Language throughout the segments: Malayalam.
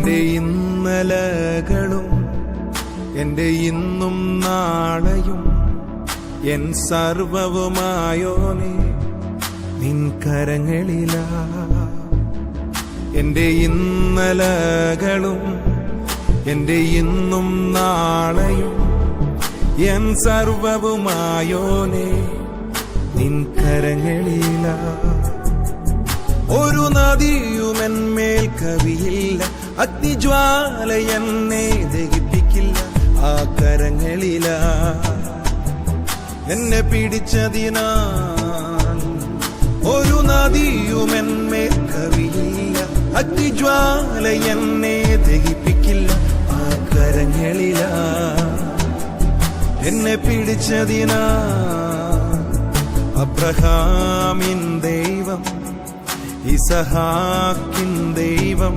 എൻ്റെ ഇന്നലകളും എൻ്റെ ഇന്നും നാളെയും എൻ സർവവുമായോനേ നിൻ കരങ്ങളിലാ. എൻ്റെ ഇന്നലകളും എൻ്റെ ഇന്നും നാളെയും എൻ സർവവുമായോനേ നിൻ കരങ്ങളിലാ. ഒരു നദിയുമെന്മേൽ കവിയില്ല, അഗ്നിജ്വാല എന്നെ ദഹിപ്പിക്കില്ല. ആ കരങ്ങളിലാ എന്നെ പിടിച്ചതിനാൽ ഒരു നദിയുമെന്മേൽ കവിയില്ല, അഗ്നിജ്വാല എന്നെ ദഹിപ്പിക്കില്ല. ആ കരങ്ങളിലാ എന്നെ പിടിച്ചതിനാൽ അബ്രഹാമിൻ ദൈവം, ഇസഹാക്കിൻ ദൈവം,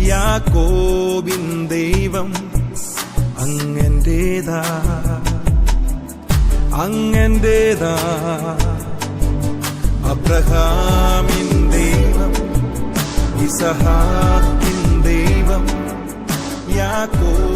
യാക്കോബിൻ ദൈവം അങ്ങന്റേതാ, അങ്ങന്റേതാ. അബ്രഹാമിൻ ദൈവം, ഇസഹാക്കിൻ ദൈവം, യാക്കോബിൻ